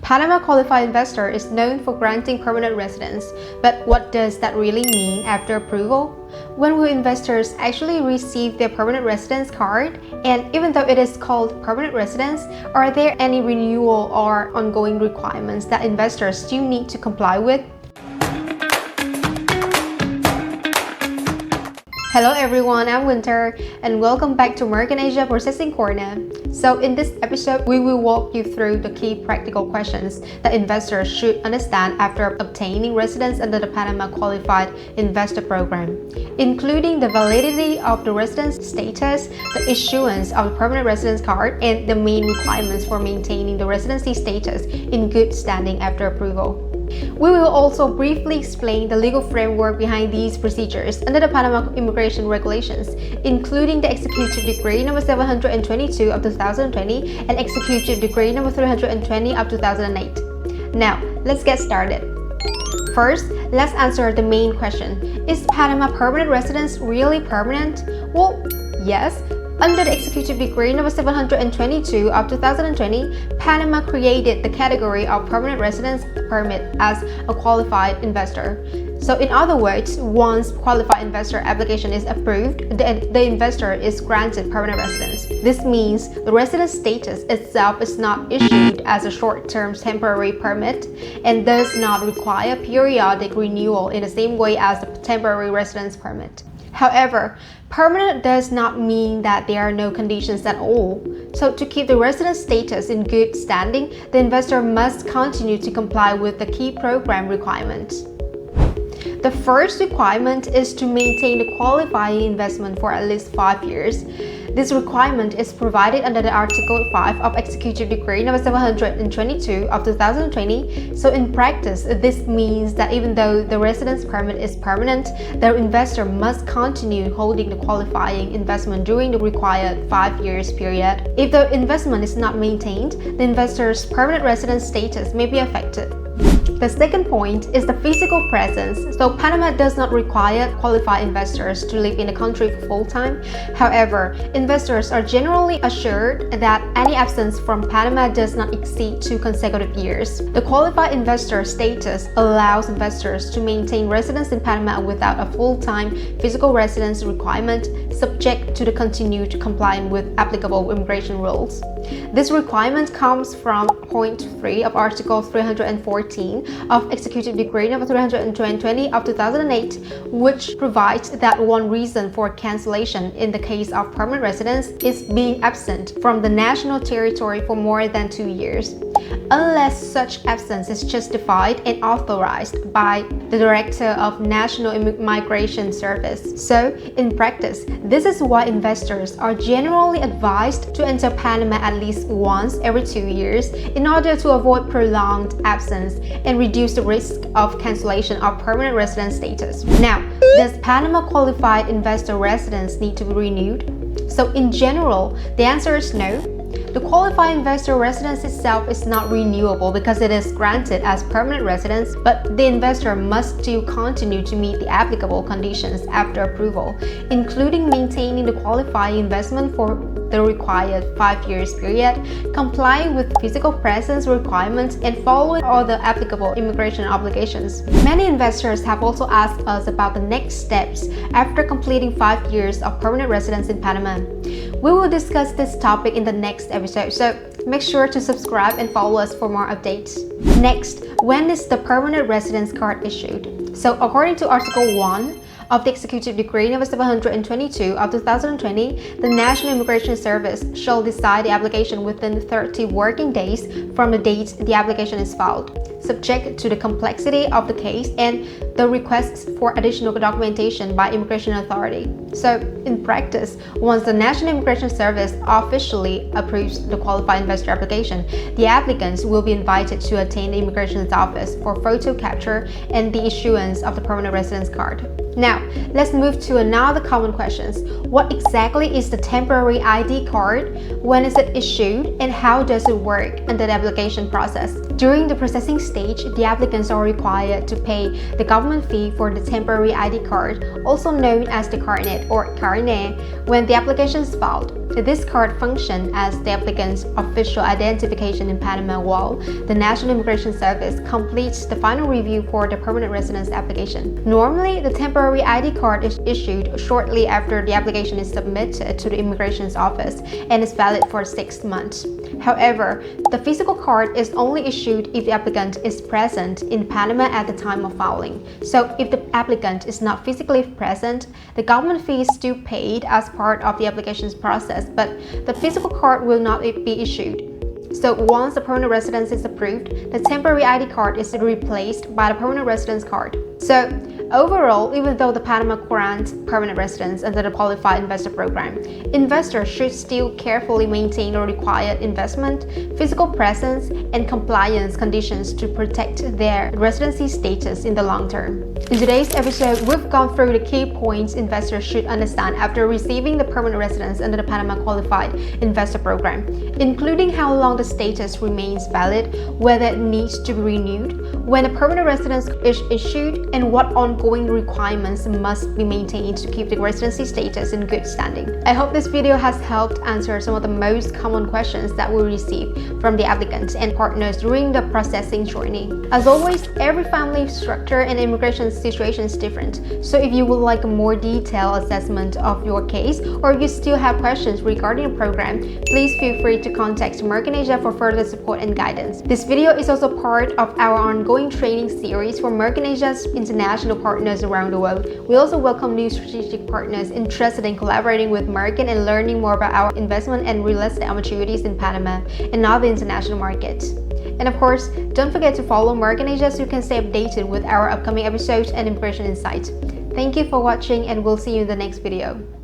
Panama Qualified Investor is known for granting permanent residence, but what does that really mean after approval? When will investors actually receive their permanent residence card? And even though it is called permanent residence, are there any renewal or ongoing requirements that investors still need to comply with? Hello everyone, I'm Winter and welcome back to American Asia Processing Corner. So in this episode, we will walk you through the key practical questions that investors should understand after obtaining residence under the Panama Qualified Investor Program, including the validity of the residence status, the issuance of the permanent residence card, and the main requirements for maintaining the residency status in good standing after approval. We will also briefly explain the legal framework behind these procedures under the Panama immigration regulations, including the Executive Decree No. 722 of 2020 and Executive Decree No. 320 of 2008. Now, let's get started. First, let's answer the main question. Is Panama permanent residence really permanent? Well, yes. Under the Executive Decree No. 722 of 2020, Panama created the category of permanent residence permit as a qualified investor. So in other words, once qualified investor application is approved, the investor is granted permanent residence. This means the residence status itself is not issued as a short-term temporary permit and does not require periodic renewal in the same way as the temporary residence permit. However, permanent does not mean that there are no conditions at all. So to keep the residence status in good standing, the investor must continue to comply with the key program requirements. The first requirement is to maintain the qualifying investment for at least 5 years. This requirement is provided under the Article 5 of Executive Decree No. 722 of 2020. So in practice, this means that even though the residence permit is permanent, the investor must continue holding the qualifying investment during the required 5 years period. If the investment is not maintained, the investor's permanent residence status may be affected. The second point is the physical presence. So Panama does not require qualified investors to live in the country for full time. However, investors are generally assured that any absence from Panama does not exceed 2 consecutive years. The qualified investor status allows investors to maintain residence in Panama without a full-time physical residence requirement, subject to the continued compliance with applicable immigration rules. This requirement comes from point 3 of Article 314 of Executive Decree No. 320 of 2008, which provides that one reason for cancellation in the case of permanent residence is being absent from the national territory for more than 2 years, unless such absence is justified and authorized by the Director of National Immigration Service. So, in practice, this is why investors are generally advised to enter Panama at least once every 2 years in order to avoid prolonged absence and reduce the risk of cancellation of permanent residence status. Now, does Panama Qualified Investor Residence need to be renewed? So in general, the answer is no. The qualified investor residence itself is not renewable because it is granted as permanent residence, but the investor must still continue to meet the applicable conditions after approval, including maintaining the qualifying investment for the required 5 years period, complying with physical presence requirements, and following all the applicable immigration obligations. Many investors have also asked us about the next steps after completing 5 years of permanent residence in Panama. We will discuss this topic in the next episode, so make sure to subscribe and follow us for more updates. Next, when is the permanent residence card issued? So according to Article 1 of the Executive Decree No. 722 of 2020, the National Immigration Service shall decide the application within 30 working days from the date the application is filed, subject to the complexity of the case and the requests for additional documentation by immigration authority. So, in practice, once the National Immigration Service officially approves the qualified investor application, the applicants will be invited to attend the immigration office for photo capture and the issuance of the permanent residence card. Now, let's move to another common questions. What exactly is the temporary ID card? When is it issued? And how does it work under the application process? During the processing stage, the applicants are required to pay the government fee for the temporary ID card, also known as the carnet or carnet, when the application is filed. This card functions as the applicant's official identification in Panama while the National Immigration Service completes the final review for the permanent residence application. Normally, the temporary ID card is issued shortly after the application is submitted to the immigration's office and is valid for 6 months. However, the physical card is only issued if the applicant is present in Panama at the time of filing. So if the applicant is not physically present, the government fee is still paid as part of the application's process, but the physical card will not be issued. So once the permanent residence is approved, the temporary ID card is replaced by the permanent residence card. So overall, even though the Panama grants permanent residence under the Qualified Investor Program, investors should still carefully maintain the required investment, physical presence, and compliance conditions to protect their residency status in the long term. In today's episode, we've gone through the key points investors should understand after receiving the permanent residence under the Panama Qualified Investor Program, including how long the status remains valid, whether it needs to be renewed, when a permanent residence is issued, and what ongoing requirements must be maintained to keep the residency status in good standing. I hope this video has helped answer some of the most common questions that we receive from the applicants and partners during the processing journey. As always, every family structure and immigration situation is different. So if you would like a more detailed assessment of your case, or if you still have questions regarding the program, please feel free to contact American Asia for further support and guidance. This video is also part of our ongoing training series for American Asia's international partners around the world. We also welcome new strategic partners interested in collaborating with American and learning more about our investment and real estate opportunities in Panama and other international markets. And of course, don't forget to follow American Asia so you can stay updated with our upcoming episodes and immigration insights. Thank you for watching, and we'll see you in the next video.